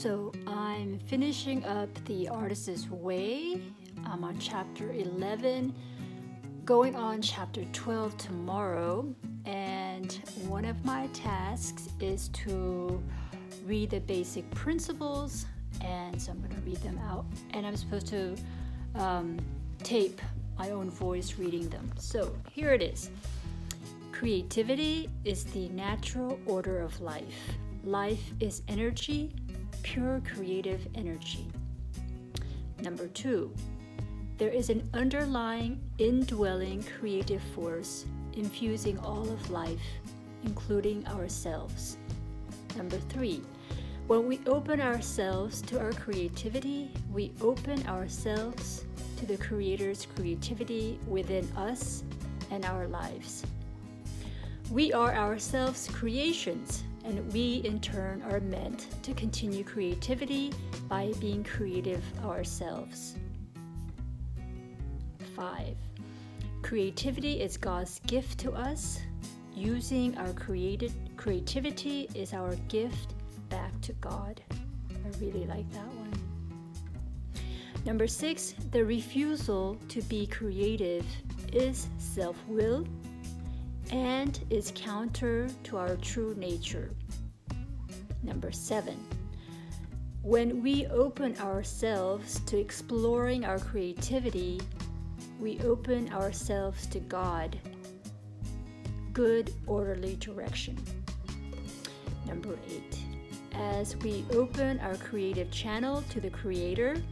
So I'm finishing up The Artist's Way. I'm on chapter 11, going on chapter 12 tomorrow. And one of my tasks is to read the basic principles, and so I'm going to read them out. And I'm supposed to tape my own voice reading them. So here it is. Creativity is the natural order of life. Life is energy, pure creative energy. Number 2, there is an underlying, indwelling creative force infusing all of life, including ourselves. Number 3, when we open ourselves to our creativity, we open ourselves to the Creator's creativity within us and our lives. We are ourselves creations, and we in turn are meant to continue creativity by being creative ourselves. 5. Creativity is God's gift to us. Using our creativity is our gift back to God. I really like that one. Number 6, the refusal to be creative is self-will and is counter to our true nature. Number 7, when we open ourselves to exploring our creativity, we open ourselves to God, good, orderly direction. Number 8, as we open our creative channel to the Creator,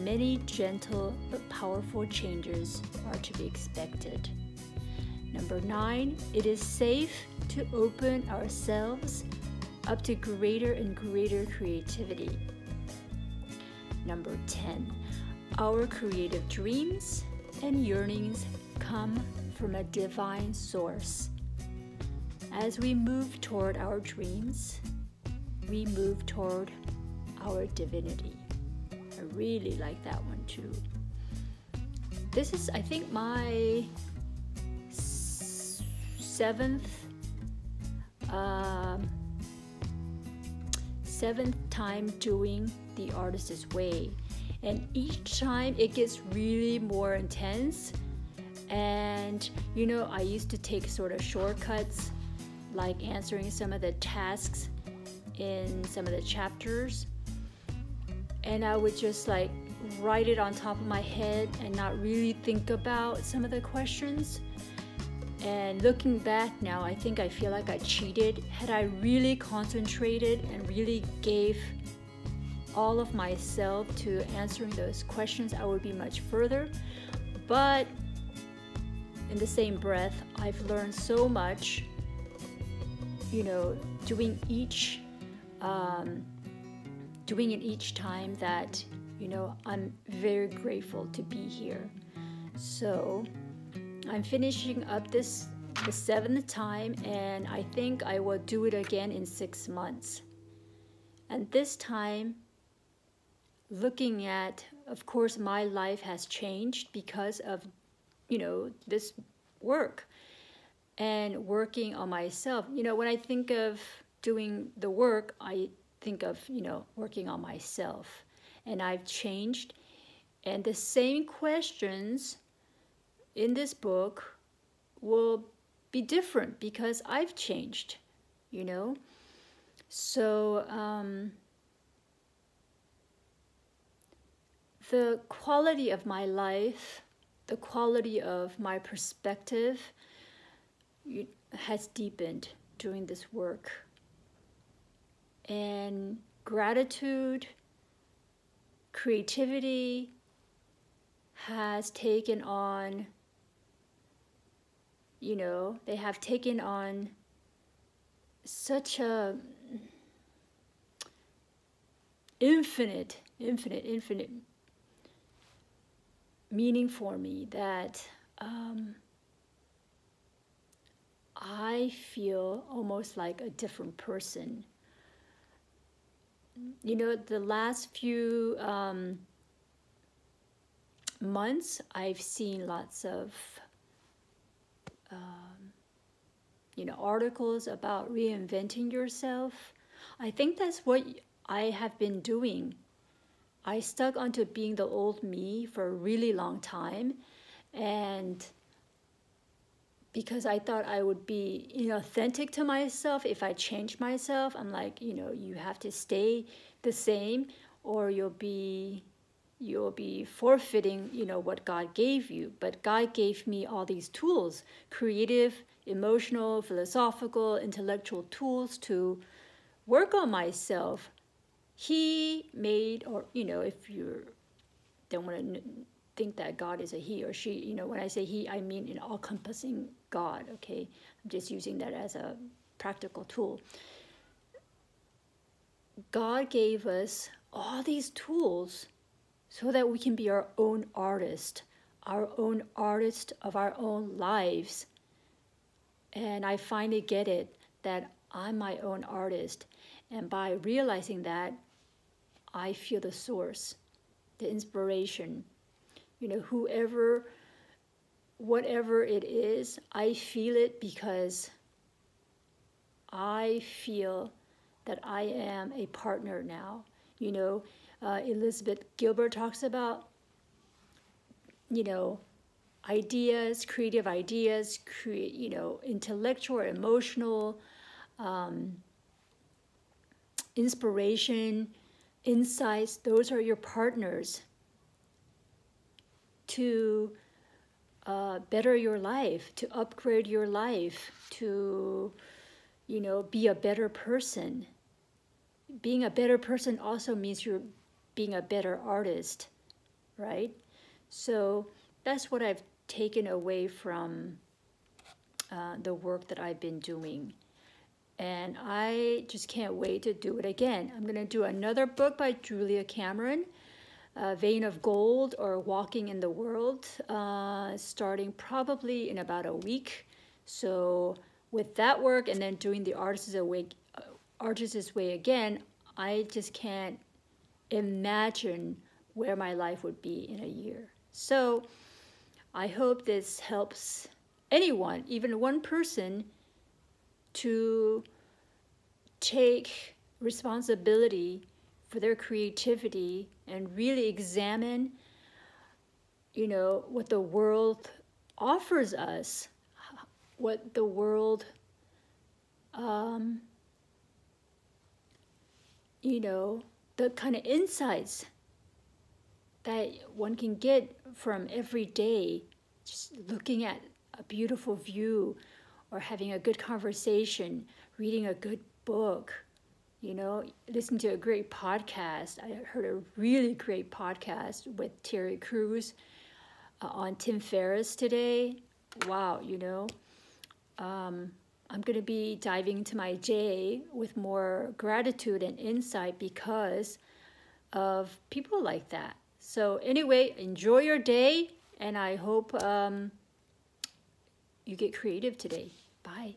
many gentle but powerful changes are to be expected. Number 9, it is safe to open ourselves up to greater and greater creativity. Number 10, our creative dreams and yearnings come from a divine source. As we move toward our dreams, we move toward our divinity. I really like that one too. This is, I think, my seventh time doing The Artist's Way, and each time it gets really more intense. And you know, I used to take sort of shortcuts, like answering some of the tasks in some of the chapters, and I would just like write it on top of my head and not really think about some of the questions. And looking back now, I think I feel like I cheated. Had I really concentrated and really gave all of myself to answering those questions, I would be much further. But in the same breath, I've learned so much, you know, doing it each time, that, you know, I'm very grateful to be here. So I'm finishing up the 7th time, and I think I will do it again in 6 months. And this time, looking at, of course, my life has changed because of, you know, this work and working on myself. You know, when I think of doing the work, I think of, you know, working on myself. And I've changed. And the same questions in this book will be different because I've changed, you know. So the quality of my life, the quality of my perspective has deepened during this work. And gratitude, creativity has taken on, you know, they have taken on such a infinite meaning for me that I feel almost like a different person. You know, the last few months, I've seen lots of you know, articles about reinventing yourself. I think that's what I have been doing. I stuck onto being the old me for a really long time, and because I thought I would be inauthentic to myself if I changed myself. I'm like, you have to stay the same, or you'll be forfeiting, what God gave you. But God gave me all these tools, creative, emotional, philosophical, intellectual tools to work on myself. He made, or if you don't want to think that God is a he or she, when I say he, I mean an all-encompassing God, okay? I'm just using that as a practical tool. God gave us all these tools so that we can be our own artist of our own lives. And I finally get it, that I'm my own artist. And by realizing that, I feel the source, the inspiration. Whatever it is, I feel it because I feel that I am a partner now. Elizabeth Gilbert talks about, ideas, creative ideas, intellectual or emotional inspiration, insights. Those are your partners to better your life, to upgrade your life, to, be a better person. Being a better person also means you're being a better artist, right? So that's what I've taken away from the work that I've been doing. And I just can't wait to do it again. I'm going to do another book by Julia Cameron, Vein of Gold, or Walking in the World, starting probably in about a week. So with that work and then doing the Artist's Way again, I just can't imagine where my life would be in a year. So I hope this helps anyone, even one person, to take responsibility for their creativity and really examine, what the world offers us, what the world, the kind of insights that one can get from every day, just looking at a beautiful view, or having a good conversation, reading a good book, listening to a great podcast. I heard a really great podcast with Terry Crews on Tim Ferriss today. Wow, I'm going to be diving into my day with more gratitude and insight because of people like that. So anyway, enjoy your day, and I hope you get creative today. Bye.